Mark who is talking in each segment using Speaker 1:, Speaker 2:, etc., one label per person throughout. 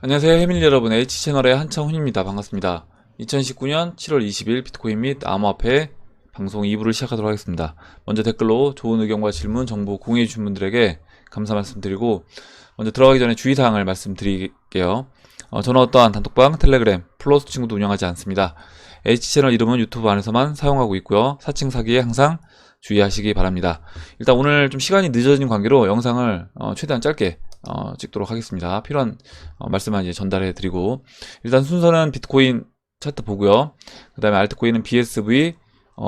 Speaker 1: 안녕하세요 해밀리 여러분, H채널의 한창훈입니다. 반갑습니다. 2019년 7월 20일 비트코인 및 암호화폐 방송 2부를 시작하도록 하겠습니다. 먼저 댓글로 좋은 의견과 질문, 정보 공유해 주신 분들에게 감사 말씀드리고, 먼저 들어가기 전에 주의사항을 말씀드릴게요. 저는 어떠한 단톡방, 텔레그램, 플러스 친구도 운영하지 않습니다. H채널 이름은 유튜브 안에서만 사용하고 있고요. 사칭 사기에 항상 주의하시기 바랍니다. 일단 오늘 좀 시간이 늦어진 관계로 영상을 최대한 짧게 찍도록 하겠습니다. 필요한 말씀만 이제 전달해 드리고, 일단 순서는 비트코인 차트 보고요. 그 다음에 알트코인은 BSV,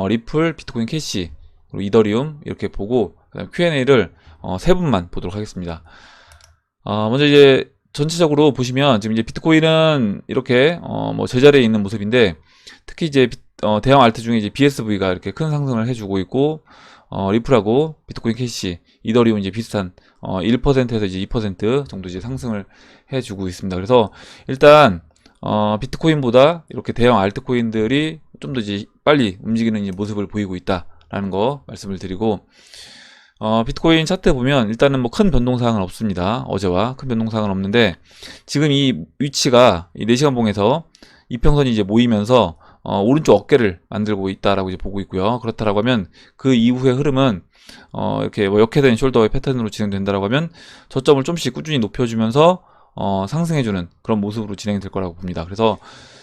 Speaker 1: 리플, 비트코인 캐시, 그리고 이더리움 이렇게 보고, 그 다음에 Q&A를 세 분만 보도록 하겠습니다. 먼저 이제 전체적으로 보시면 지금 이제 비트코인은 이렇게 뭐 제자리에 있는 모습인데, 특히 이제 대형 알트 중에 이제 BSV가 이렇게 큰 상승을 해주고 있고, 리플하고 비트코인 캐시, 이더리움 이제 비슷한 1%에서 이제 2% 정도 이제 상승을 해주고 있습니다. 그래서 일단 비트코인보다 이렇게 대형 알트코인들이 좀 더 이제 빨리 움직이는 이제 모습을 보이고 있다라는 거 말씀을 드리고, 비트코인 차트 보면 일단은 뭐 큰 변동사항은 없습니다. 어제와 큰 변동사항은 없는데, 지금 이 위치가 이 4시간 봉에서 이평선이 이제 모이면서 오른쪽 어깨를 만들고 있다라고 이제 보고 있고요. 그렇다라고 하면 그 이후의 흐름은 이렇게 뭐 역회된 숄더의 패턴으로 진행된다라고 하면 저점을 좀씩 꾸준히 높여주면서 상승해주는 그런 모습으로 진행될 거라고 봅니다. 그래서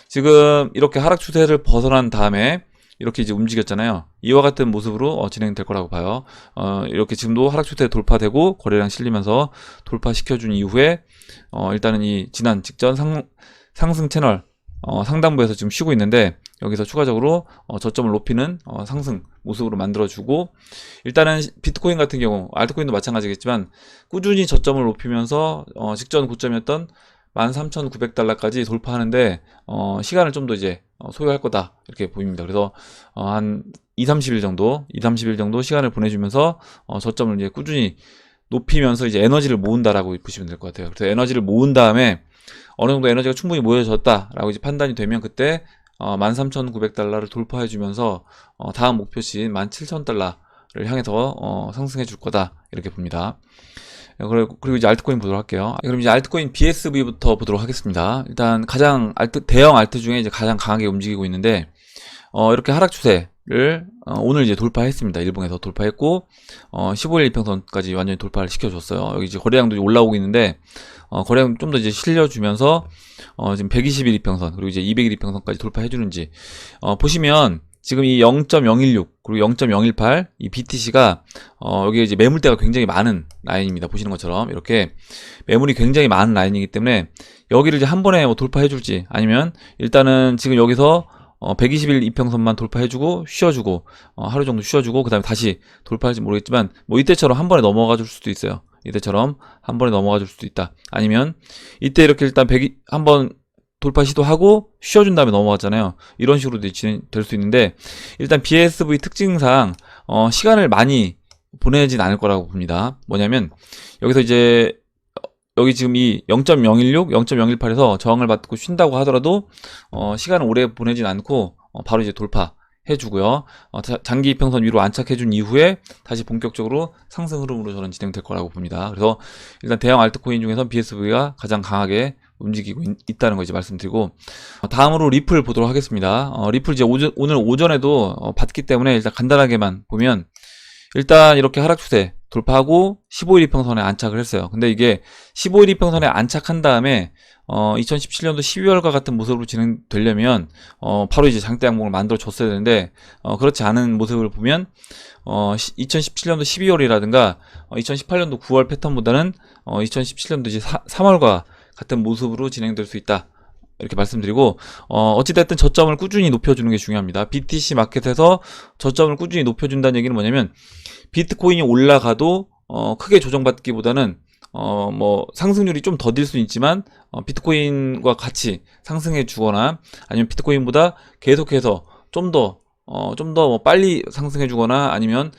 Speaker 1: 지금 이렇게 하락 추세를 벗어난 다음에 이렇게 이제 움직였잖아요. 이와 같은 모습으로 진행될 거라고 봐요. 이렇게 지금도 하락 추세 돌파되고 거래량 실리면서 돌파시켜준 이후에 일단은 이 지난 직전 상승 채널 상단부에서 지금 쉬고 있는데, 여기서 추가적으로 저점을 높이는 상승 모습으로 만들어주고, 일단은 비트코인 같은 경우, 알트코인도 마찬가지겠지만 꾸준히 저점을 높이면서 직전 고점이었던 13,900달러까지 돌파하는데 시간을 좀 더 이제 소요할 거다 이렇게 보입니다. 그래서 한 2-30일 정도 시간을 보내주면서 저점을 이제 꾸준히 높이면서 이제 에너지를 모은다라고 보시면 될 것 같아요. 그래서 에너지를 모은 다음에 어느 정도 에너지가 충분히 모여졌다라고 이제 판단이 되면, 그때 13,900달러를 돌파해 주면서 다음 목표치인 17,000달러를 향해서 상승해 줄 거다 이렇게 봅니다. 그리고 이제 알트코인 보도록 할게요. 그럼 이제 알트코인 BSV부터 보도록 하겠습니다. 일단 가장 대형 알트 중에 이제 가장 강하게 움직이고 있는데, 이렇게 하락 추세를 오늘 이제 돌파했습니다. 일봉에서 돌파했고 15일 이평선까지 완전히 돌파를 시켜줬어요. 여기 이제 거래량도 올라오고 있는데 거래량 좀 더 이제 실려주면서 지금 120일 이평선 그리고 이제 200일 이평선까지 돌파해주는지 보시면, 지금 이 0.016 그리고 0.018 이 BTC가 여기 이제 매물대가 굉장히 많은 라인입니다. 보시는 것처럼 이렇게 매물이 굉장히 많은 라인이기 때문에 여기를 이제 한 번에 뭐 돌파해줄지, 아니면 일단은 지금 여기서 120일 이평선만 돌파해주고 쉬어주고 하루 정도 쉬어주고 그 다음에 다시 돌파할지 모르겠지만, 뭐 이때처럼 한 번에 넘어가 줄 수도 있어요. 이때처럼 한 번에 넘어가 줄 수도 있다. 아니면 이때 이렇게 일단 한번 돌파 시도하고 쉬어준 다음에 넘어갔잖아요. 이런 식으로도 진행될 수 있는데, 일단 BSV 특징상 시간을 많이 보내진 않을 거라고 봅니다. 뭐냐면 여기서 이제 여기 지금 이 0.016, 0.018에서 저항을 받고 쉰다고 하더라도 시간을 오래 보내진 않고 바로 이제 돌파해주고요. 장기 이평선 위로 안착해준 이후에 다시 본격적으로 상승 흐름으로 저는 진행될 거라고 봅니다. 그래서 일단 대형 알트코인 중에서 BSV가 가장 강하게 움직이고 있다는 거 이제 말씀드리고, 다음으로 리플 보도록 하겠습니다. 리플 이제 오늘 오전에도 봤기 때문에 일단 간단하게만 보면, 일단 이렇게 하락 추세 돌파하고 15일 이평선에 안착을 했어요. 근데 이게 15일 이평선에 안착한 다음에 2017년도 12월과 같은 모습으로 진행되려면 바로 이제 장대 양봉을 만들어 줬어야 되는데, 그렇지 않은 모습을 보면 2017년도 12월이라든가 2018년도 9월 패턴보다는 2017년도 이제 3월과 같은 모습으로 진행될 수 있다 이렇게 말씀드리고, 어찌됐든 저점을 꾸준히 높여주는 게 중요합니다. BTC 마켓에서 저점을 꾸준히 높여준다는 얘기는 뭐냐면, 비트코인이 올라가도 크게 조정받기보다는 뭐 상승률이 좀 더딜 수는 있지만 비트코인과 같이 상승해 주거나, 아니면 비트코인보다 계속해서 좀 더 뭐 빨리 상승해 주거나, 아니면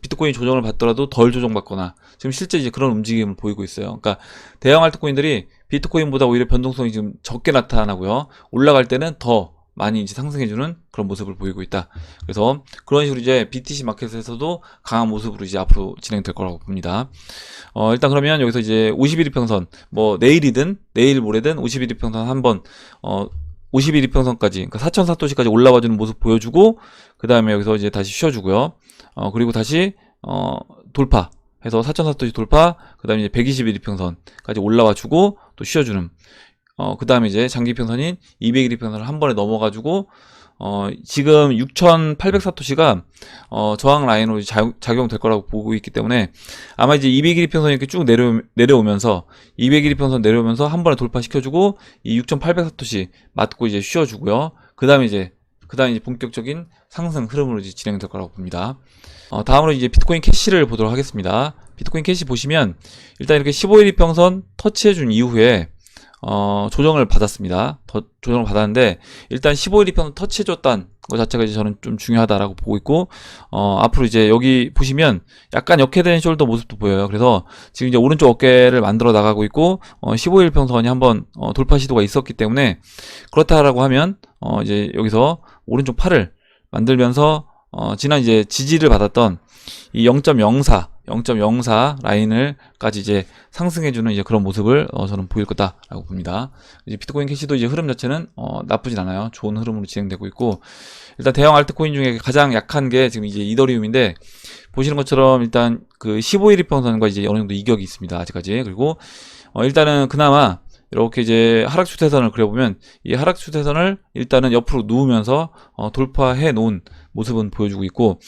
Speaker 1: 비트코인 조정을 받더라도 덜 조정받거나, 지금 실제 이제 그런 움직임을 보이고 있어요. 그러니까 대형 알트코인들이 비트코인보다 오히려 변동성이 지금 적게 나타나고요. 올라갈 때는 더 많이 이제 상승해주는 그런 모습을 보이고 있다. 그래서 그런 식으로 이제 BTC 마켓에서도 강한 모습으로 이제 앞으로 진행될 거라고 봅니다. 일단 그러면 여기서 이제 51일 평선, 뭐 내일이든 내일 모레든 51일 평선 한번 51일 평선까지, 그러니까 4,000사토시까지 올라와주는 모습 보여주고, 그 다음에 여기서 이제 다시 쉬어주고요. 그리고 다시 돌파 해서 4,000사토시 돌파, 그 다음에 이제 121일 평선까지 올라와주고 또 쉬어주는. 그 다음에 이제 장기평선인 200일 평선을 한 번에 넘어가지고, 지금 6,800사토시가, 저항 라인으로 작용될 거라고 보고 있기 때문에, 아마 이제 200일 평선이 이렇게 쭉 내려오면서, 200일 평선 내려오면서 한 번에 돌파시켜주고, 이 6,800사토시 맞고 이제 쉬어주고요. 그 다음에 이제 본격적인 상승 흐름으로 이제 진행될 거라고 봅니다. 다음으로 이제 비트코인 캐시를 보도록 하겠습니다. 비트코인 캐시 보시면, 일단 이렇게 15일 평선 터치해준 이후에, 조정을 받았습니다. 조정을 받았는데, 일단 15일 이평선 터치해줬다는 것 자체가 이제 저는 좀 중요하다라고 보고 있고, 앞으로 이제 여기 보시면 약간 역회된 숄더 모습도 보여요. 그래서 지금 이제 오른쪽 어깨를 만들어 나가고 있고, 15일 평선이 한번 돌파 시도가 있었기 때문에, 그렇다라고 하면, 이제 여기서 오른쪽 팔을 만들면서, 지난 이제 지지를 받았던 이 0.04 라인을까지 이제 상승해주는 이제 그런 모습을 저는 보일 거다라고 봅니다. 이제 비트코인 캐시도 이제 흐름 자체는 나쁘진 않아요. 좋은 흐름으로 진행되고 있고, 일단 대형 알트코인 중에 가장 약한 게 지금 이제 이더리움인데, 보시는 것처럼 일단 그 15일 이평선과 이제 어느 정도 이격이 있습니다. 아직까지. 그리고 일단은 그나마 이렇게 이제 하락 추세선을 그려보면, 이 하락 추세선을 일단은 옆으로 누우면서 돌파해 놓은 모습은 보여주고 있고,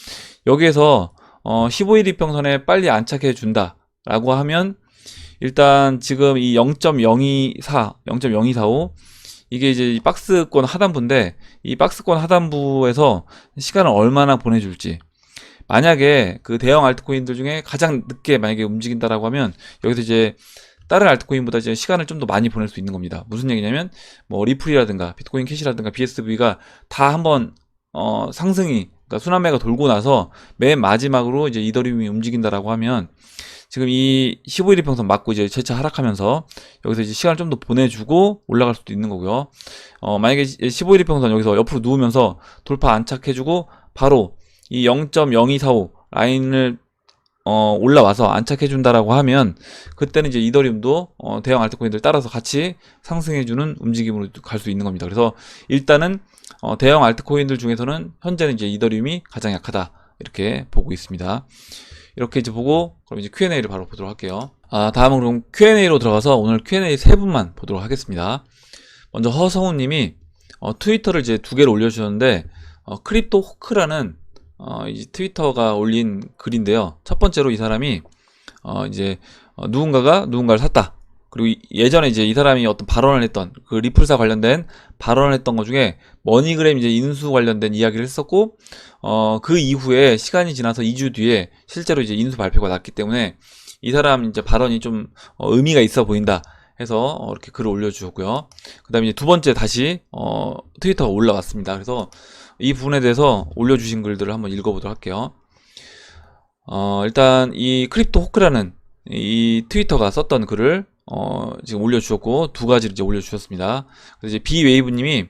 Speaker 1: 여기에서 15일 이평선에 빨리 안착해 준다 라고 하면, 일단 지금 이 0.0245 이게 이제 이 박스권 하단부인데, 이 박스권 하단부에서 시간을 얼마나 보내줄지, 만약에 그 대형 알트코인들 중에 가장 늦게 만약에 움직인다라고 하면, 여기서 이제 다른 알트코인보다 이제 시간을 좀 더 많이 보낼 수 있는 겁니다. 무슨 얘기냐면, 뭐 리플이라든가 비트코인 캐시라든가 BSV가 다 한번 상승이, 그러니까 순환매가 돌고 나서 맨 마지막으로 이제 이더리움이 움직인다라고 하면, 지금 이 15일 평선 맞고 이제 재차 하락하면서 여기서 이제 시간을 좀 더 보내주고 올라갈 수도 있는 거고요. 만약에 15일 평선 여기서 옆으로 누우면서 돌파 안착해주고 바로 이 0.0245 라인을 올라와서 안착해준다라고 하면, 그때는 이제 이더리움도 대형 알트코인들 따라서 같이 상승해주는 움직임으로 갈 수 있는 겁니다. 그래서 일단은 대형 알트코인들 중에서는 현재는 이제 이더리움이 가장 약하다 이렇게 보고 있습니다. 이렇게 이제 보고 그럼 이제 Q&A를 바로 보도록 할게요. 다음은 그럼 Q&A로 들어가서 오늘 Q&A 세 분만 보도록 하겠습니다. 먼저 허성우님이 트위터를 이제 2개를 올려주셨는데, 크립토 호크라는 이제 트위터가 올린 글인데요. 첫 번째로 이 사람이 이제 누군가가 누군가를 샀다. 그리고 예전에 이제 이 사람이 어떤 발언을 했던, 그 리플사 관련된 발언을 했던 것 중에 머니그램 이제 인수 관련된 이야기를 했었고, 그 이후에 시간이 지나서 2주 뒤에 실제로 이제 인수 발표가 났기 때문에 이 사람 이제 발언이 좀 의미가 있어 보인다 해서 이렇게 글을 올려주셨고요. 그 다음에 이제 두 번째 다시 트위터가 올라왔습니다. 그래서 이 부분에 대해서 올려주신 글들을 한번 읽어보도록 할게요. 일단 이 크립토 호크라는 이 트위터가 썼던 글을 지금 올려주셨고, 두 가지를 이제 올려주셨습니다. 그래서 이제 비웨이브님이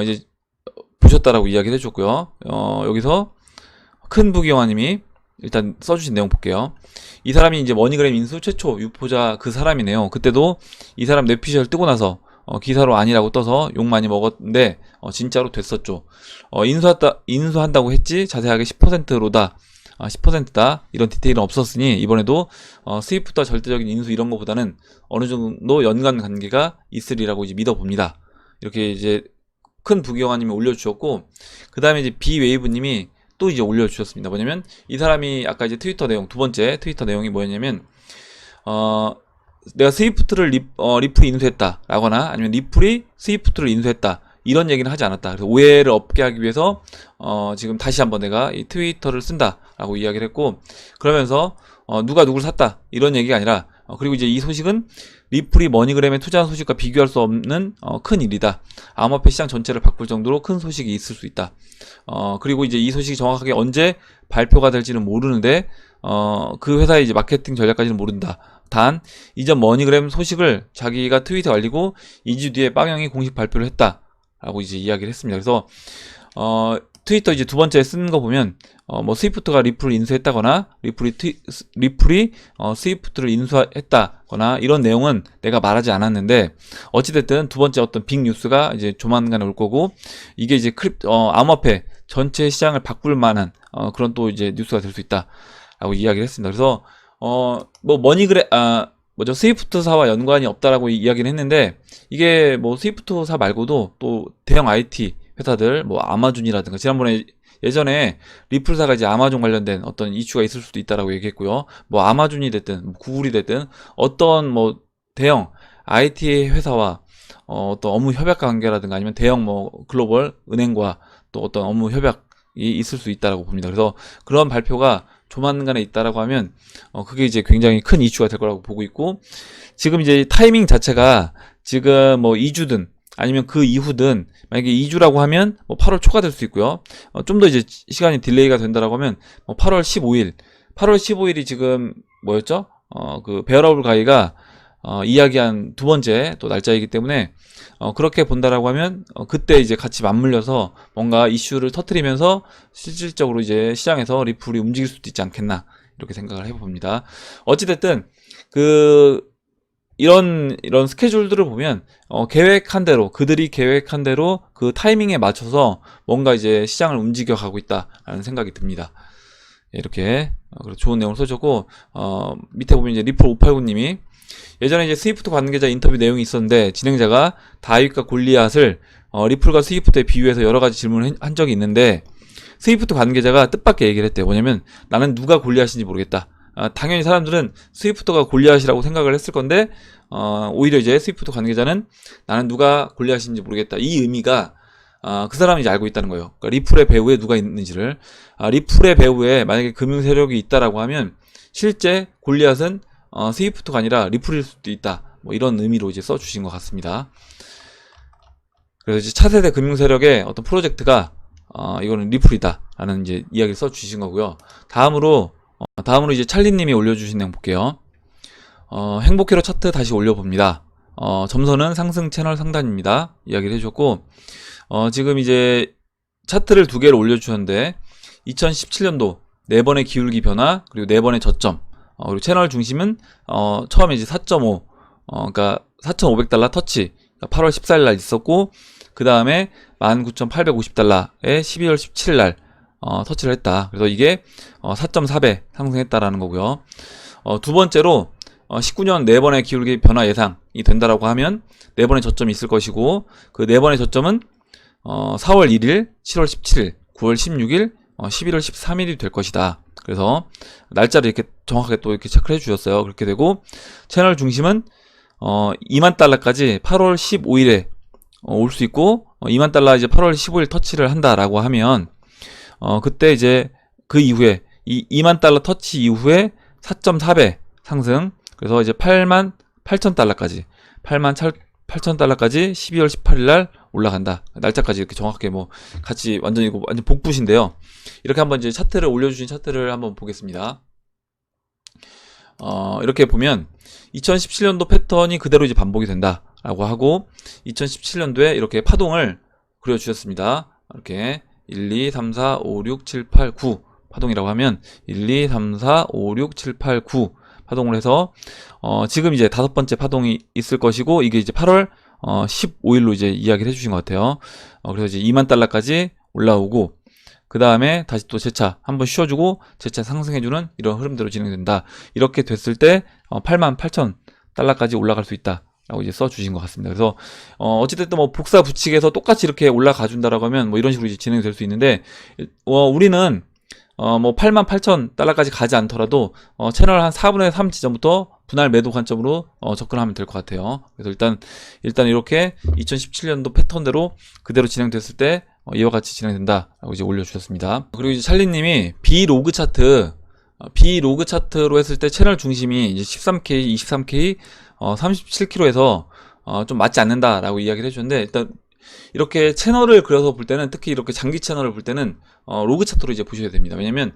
Speaker 1: 이제 보셨다라고 이야기를 해줬고요. 여기서 큰 부기영아님이 일단 써주신 내용 볼게요. 이 사람이 이제 머니그램 인수 최초 유포자 그 사람이네요. 그때도 이 사람 뇌피셜 뜨고 나서 기사로 아니라고 떠서 욕 많이 먹었는데 진짜로 됐었죠. 인수한다고 했지 자세하게 10%로다. 10%다 이런 디테일은 없었으니 이번에도 스위프트와 절대적인 인수 이런 거보다는 어느 정도 연관 관계가 있으리라고 이제 믿어봅니다. 이렇게 이제 큰 부기영아님이 올려주셨고, 그 다음에 이제 비웨이브님이 또 이제 올려주셨습니다. 뭐냐면 이 사람이 아까 이제 트위터 내용, 두 번째 트위터 내용이 뭐였냐면, 내가 스위프트를 리플이 인수했다 라거나 아니면 리플이 스위프트를 인수했다 이런 얘기는 하지 않았다. 그래서 오해를 없게 하기 위해서 지금 다시 한번 내가 이 트위터를 쓴다 라고 이야기를 했고, 그러면서 누가 누굴 샀다 이런 얘기가 아니라, 그리고 이제 이 소식은 리플이 머니그램에 투자한 소식과 비교할 수 없는 큰 일이다. 암호화폐 시장 전체를 바꿀 정도로 큰 소식이 있을 수 있다. 그리고 이제 이 소식이 정확하게 언제 발표가 될지는 모르는데 그 회사의 이제 마케팅 전략까지는 모른다. 단 이전 머니그램 소식을 자기가 트윗에 알리고 2주 뒤에 빵형이 공식 발표를 했다 라고 이제 이야기를 했습니다. 그래서 트위터 이제 두 번째 쓴 거 보면 뭐 스위프트가 리플을 인수했다거나 리플이 스위프트를 인수했다거나 이런 내용은 내가 말하지 않았는데, 어찌됐든 두 번째 어떤 빅 뉴스가 이제 조만간에 올 거고, 이게 이제 암호화폐 전체 시장을 바꿀 만한 그런 또 이제 뉴스가 될 수 있다라고 이야기를 했습니다. 그래서 뭐 스위프트사와 연관이 없다라고 이야기를 했는데, 이게 뭐 스위프트사 말고도 또 대형 IT 회사들, 뭐 아마존이라든가, 지난번에 예전에 리플사가 이제 아마존 관련된 어떤 이슈가 있을 수도 있다라고 얘기했고요. 뭐 아마존이 됐든 뭐 구글이 됐든 어떤 뭐 대형 IT 회사와 어떤 업무 협약 관계라든가, 아니면 대형 뭐 글로벌 은행과 또 어떤 업무 협약이 있을 수 있다라고 봅니다. 그래서 그런 발표가 조만간에 있다라고 하면 그게 이제 굉장히 큰 이슈가 될 거라고 보고 있고, 지금 이제 타이밍 자체가 지금 뭐 2주든 아니면 그 이후든, 만약에 2주라고 하면 뭐 8월 초가 될 수 있고요. 좀 더 이제 시간이 딜레이가 된다라고 하면 뭐 8월 15일이 지금 뭐였죠? 그 베어러블 가이가 이야기한 두 번째 또 날짜이기 때문에 그렇게 본다라고 하면 그때 이제 같이 맞물려서 뭔가 이슈를 터뜨리면서 실질적으로 이제 시장에서 리플이 움직일 수도 있지 않겠나, 이렇게 생각을 해봅니다. 어찌됐든 이런 스케줄들을 보면 계획한 대로, 그들이 계획한 대로 그 타이밍에 맞춰서 뭔가 이제 시장을 움직여 가고 있다라는 생각이 듭니다. 이렇게 좋은 내용을 써줬고, 밑에 보면 이제 리플 589님이 예전에 이제 스위프트 관계자 인터뷰 내용이 있었는데, 진행자가 다윗과 골리앗을 리플과 스위프트에 비유해서 여러 가지 질문을 한 적이 있는데, 스위프트 관계자가 뜻밖의 얘기를 했대요. 뭐냐면, 나는 누가 골리앗인지 모르겠다. 당연히 사람들은 스위프트가 골리앗이라고 생각을 했을 건데, 오히려 이제 스위프트 관계자는 나는 누가 골리앗인지 모르겠다. 이 의미가 그 사람이 이제 알고 있다는 거예요. 그러니까 리플의 배후에 누가 있는지를. 리플의 배후에 만약에 금융 세력이 있다라고 하면 실제 골리앗은 스위프트가 아니라 리플일 수도 있다. 뭐 이런 의미로 이제 써주신 것 같습니다. 그래서 이제 차세대 금융 세력의 어떤 프로젝트가 이거는 리플이다라는 이제 이야기를 써주신 거고요. 다음으로 이제 찰리님이 올려주신 내용 볼게요. 행복회로 차트 다시 올려봅니다. 점선은 상승 채널 상단입니다. 이야기를 해줬고, 지금 이제 차트를 두 개를 올려주셨는데, 2017년도 4번의 기울기 변화, 그리고 4번의 저점, 그리고 채널 중심은, 처음에 이제 4.5, 그러니까 4,500달러 터치, 그러니까 8월 14일 날 있었고, 그 다음에 19,850달러에 12월 17일 날, 터치를 했다. 그래서 이게 4.4배 상승했다라는 거고요. 두 번째로 19년 4번의 기울기 변화 예상이 된다라고 하면 4번의 저점이 있을 것이고, 그 4번의 저점은 4월 1일, 7월 17일, 9월 16일, 11월 13일이 될 것이다. 그래서 날짜를 이렇게 정확하게 또 이렇게 체크를 해주셨어요. 그렇게 되고, 채널 중심은 2만 달러까지 8월 15일에 올 수 있고, 2만 달러 이제 8월 15일 터치를 한다라고 하면, 그때 이제 그 이후에 2만 달러 터치 이후에 4.4배 상승, 그래서 이제 8만 8천 달러까지 12월 18일 날 올라간다. 날짜까지 이렇게 정확하게 뭐 같이 완전 복붙인데요. 이렇게 한번 이제 차트를 올려주신 차트를 한번 보겠습니다. 이렇게 보면 2017년도 패턴이 그대로 이제 반복이 된다라고 하고, 2017년도에 이렇게 파동을 그려주셨습니다. 이렇게 1, 2, 3, 4, 5, 6, 7, 8, 9 파동이라고 하면 1, 2, 3, 4, 5, 6, 7, 8, 9 파동을 해서 지금 이제 5번째 파동이 있을 것이고, 이게 이제 8월 15일로 이제 이야기를 해주신 것 같아요. 그래서 이제 2만 달러까지 올라오고, 그 다음에 다시 또 재차 한번 쉬어주고 재차 상승해주는 이런 흐름대로 진행된다. 이렇게 됐을 때 8만 8천 달러까지 올라갈 수 있다 라고 이제 써주신 것 같습니다. 그래서 어찌됐든 뭐 복사 붙이기에서 똑같이 이렇게 올라가 준다라고 하면 뭐 이런 식으로 이제 진행이 될 수 있는데, 우리는 뭐 8만 8천 달러까지 가지 않더라도 채널 한 4분의 3 지점부터 분할 매도 관점으로 접근하면 될 것 같아요. 그래서 일단 이렇게 2017년도 패턴대로 그대로 진행됐을 때 이와 같이 진행된다라고 이제 올려주셨습니다. 그리고 이제 찰리님이 비로그 차트로 했을 때 채널 중심이 이제 13K, 23K, 37km에서 좀 맞지 않는다라고 이야기를 해주는데, 일단 이렇게 채널을 그려서 볼 때는, 특히 이렇게 장기 채널을 볼 때는 로그 차트로 이제 보셔야 됩니다. 왜냐면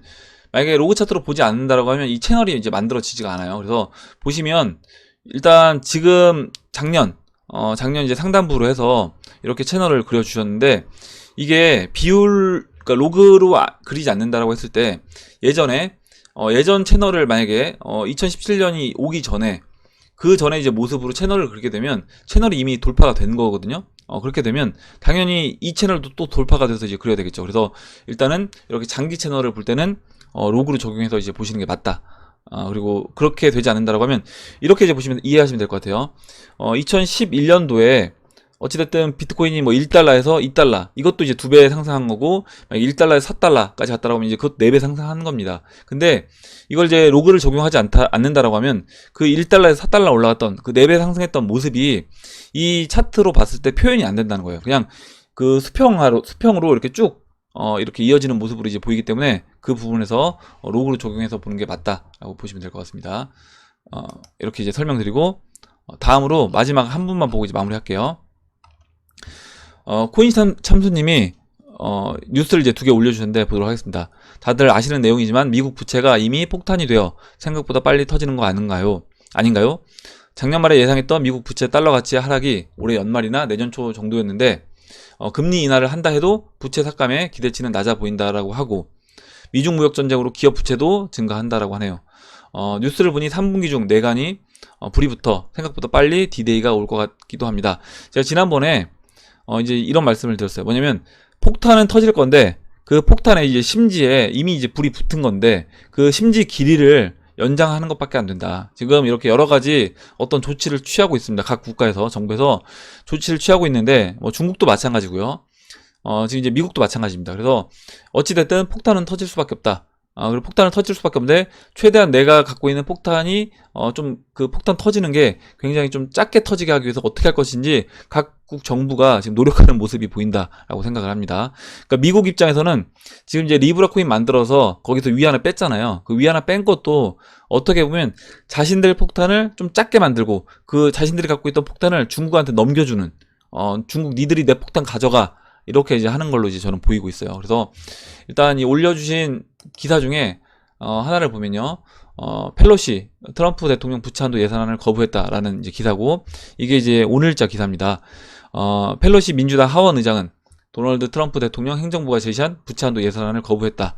Speaker 1: 만약에 로그 차트로 보지 않는다라고 하면 이 채널이 이제 만들어지지가 않아요. 그래서 보시면 일단 지금 작년 작년 이제 상단부로 해서 이렇게 채널을 그려주셨는데, 이게 그러니까 로그로 그리지 않는다라고 했을 때, 예전 채널을 만약에 2017년이 오기 전에, 그 전에 이제 모습으로 채널을 그리게 되면 채널이 이미 돌파가 된 거거든요. 그렇게 되면 당연히 이 채널도 또 돌파가 돼서 이제 그려야 되겠죠. 그래서 일단은 이렇게 장기 채널을 볼 때는 로그로 적용해서 이제 보시는 게 맞다. 그리고 그렇게 되지 않는다라고 하면 이렇게 이제 보시면 이해하시면 될 것 같아요. 2011년도에 어찌됐든 비트코인이 뭐 1달러에서 2달러, 이것도 이제 2배 상승한 거고, 1달러에서 4달러까지 갔다라고 하면 이제 그것 4배 상승한 겁니다. 근데 이걸 이제 로그를 적용하지 않는다라고 하면 그 1달러에서 4달러 올라갔던 그 4배 상승했던 모습이 이 차트로 봤을 때 표현이 안 된다는 거예요. 그냥 그 수평으로 이렇게 쭉 이렇게 이어지는 모습으로 이제 보이기 때문에 그 부분에서 로그로 적용해서 보는 게 맞다라고 보시면 될 것 같습니다. 이렇게 이제 설명드리고, 다음으로 마지막 한 분만 보고 이제 마무리할게요. 코인 참수님이 뉴스를 이제 2개 올려주셨는데 보도록 하겠습니다. 다들 아시는 내용이지만 미국 부채가 이미 폭탄이 되어 생각보다 빨리 터지는 거 아닌가요? 작년 말에 예상했던 미국 부채 달러 가치의 하락이 올해 연말이나 내년 초 정도였는데, 금리 인하를 한다 해도 부채 삭감의 기대치는 낮아 보인다라고 하고, 미중 무역 전쟁으로 기업 부채도 증가한다라고 하네요. 뉴스를 보니 3분기 중 내간이 불이 붙어 생각보다 빨리 D-Day가 올 것 같기도 합니다. 제가 지난번에 이제 이런 말씀을 드렸어요. 뭐냐면 폭탄은 터질 건데 그 폭탄의 이제 심지에 이미 이제 불이 붙은 건데 그 심지 길이를 연장하는 것밖에 안 된다. 지금 이렇게 여러 가지 어떤 조치를 취하고 있습니다. 각 국가에서, 정부에서 조치를 취하고 있는데, 뭐 중국도 마찬가지고요. 지금 이제 미국도 마찬가지입니다. 그래서 어찌됐든 폭탄은 터질 수밖에 없다. 그리고 폭탄은 터질 수밖에 없는데, 최대한 내가 갖고 있는 폭탄이 좀 그 폭탄 터지는 게 굉장히 좀 작게 터지게 하기 위해서 어떻게 할 것인지 각국 정부가 지금 노력하는 모습이 보인다라고 생각을 합니다. 그러니까 미국 입장에서는 지금 이제 리브라 코인 만들어서 거기서 위안을 뺐잖아요. 그 위안을 뺀 것도 어떻게 보면 자신들 폭탄을 좀 작게 만들고 그 자신들이 갖고 있던 폭탄을 중국한테 넘겨주는, 중국 니들이 내 폭탄 가져가, 이렇게 이제 하는 걸로 이제 저는 보이고 있어요. 그래서 일단 이 올려주신 기사 중에 하나를 보면요, 펠로시 트럼프 대통령 부채한도 예산안을 거부했다라는 이제 기사고, 이게 이제 오늘자 기사입니다. 펠로시 민주당 하원 의장은 도널드 트럼프 대통령 행정부가 제시한 부채한도 예산안을 거부했다.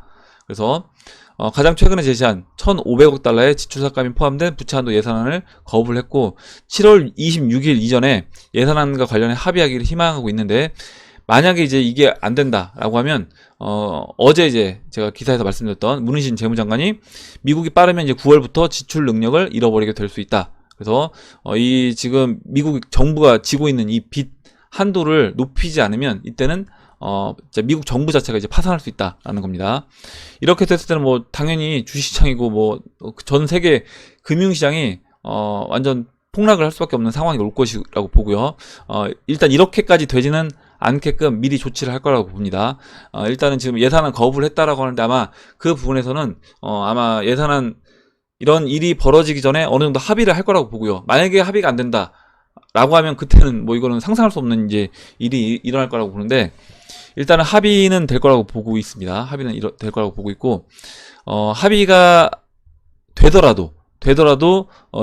Speaker 1: 그래서 가장 최근에 제시한 1,500억 달러의 지출 삭감이 포함된 부채한도 예산안을 거부를 했고, 7월 26일 이전에 예산안과 관련해 합의하기를 희망하고 있는데, 만약에 이제 이게 안 된다라고 하면, 어제 이제 제가 기사에서 말씀드렸던 문희신 재무장관이 미국이 빠르면 이제 9월부터 지출 능력을 잃어버리게 될 수 있다. 그래서 이 지금 미국 정부가 지고 있는 이 빚 한도를 높이지 않으면 이때는 미국 정부 자체가 이제 파산할 수 있다라는 겁니다. 이렇게 됐을 때는 뭐 당연히 주식시장이고 뭐 전 세계 금융시장이 완전 폭락을 할 수밖에 없는 상황이 올 것이라고 보고요. 일단 이렇게까지 되지는 않게끔 미리 조치를 할 거라고 봅니다. 일단은 지금 예산안 거부를 했다라고 하는데, 아마 그 부분에서는 아마 예산안 이런 일이 벌어지기 전에 어느 정도 합의를 할 거라고 보고요. 만약에 합의가 안 된다라고 하면 그때는 뭐 이거는 상상할 수 없는 이제 일이 일어날 거라고 보는데, 일단은 합의는 될 거라고 보고 있습니다. 합의는 될 거라고 보고 있고, 합의가 되더라도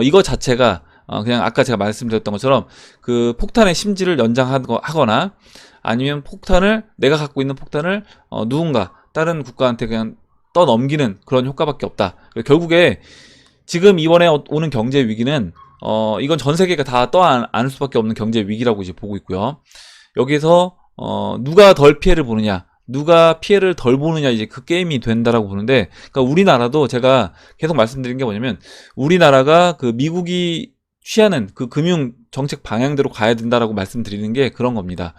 Speaker 1: 이거 자체가 그냥 아까 제가 말씀드렸던 것처럼 그 폭탄의 심지를 연장하거나, 아니면 내가 갖고 있는 폭탄을 누군가 다른 국가한테 그냥 떠넘기는 그런 효과밖에 없다. 결국에 지금 이번에 오는 경제 위기는 이건 전 세계가 다 떠안을 수밖에 없는 경제 위기라고 이제 보고 있고요. 여기서 누가 덜 피해를 보느냐, 누가 피해를 덜 보느냐, 이제 그 게임이 된다라고 보는데, 그러니까 우리나라도 제가 계속 말씀드린 게 뭐냐면, 우리나라가 그 미국이 취하는 그 금융 정책 방향대로 가야 된다라고 말씀드리는 게 그런 겁니다.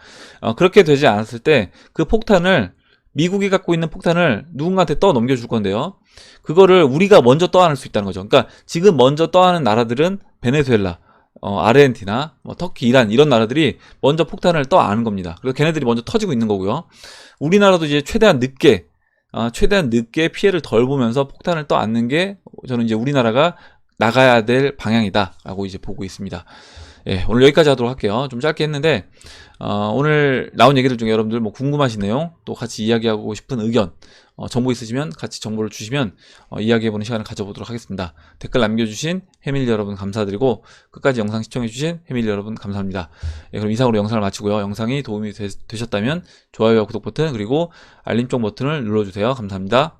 Speaker 1: 그렇게 되지 않았을 때 그 폭탄을, 미국이 갖고 있는 폭탄을 누군가한테 떠 넘겨줄 건데요, 그거를 우리가 먼저 떠안을 수 있다는 거죠. 그러니까 지금 먼저 떠안은 나라들은 베네수엘라, 아르헨티나, 터키, 이란, 이런 나라들이 먼저 폭탄을 떠안은 겁니다. 그래서 걔네들이 먼저 터지고 있는 거고요. 우리나라도 이제 최대한 늦게 피해를 덜 보면서 폭탄을 떠안는 게 저는 이제 우리나라가 나가야 될 방향이다라고 이제 보고 있습니다. 예, 오늘 여기까지 하도록 할게요. 좀 짧게 했는데, 오늘 나온 얘기들 중에 여러분들 뭐 궁금하신 내용, 또 같이 이야기하고 싶은 의견, 정보 있으시면 같이 정보를 주시면 이야기해보는 시간을 가져보도록 하겠습니다. 댓글 남겨주신 해밀리 여러분 감사드리고 끝까지 영상 시청해주신 해밀리 여러분 감사합니다. 예, 그럼 이상으로 영상을 마치고요. 영상이 도움이 되셨다면 좋아요와 구독 버튼 그리고 알림종 버튼을 눌러주세요. 감사합니다.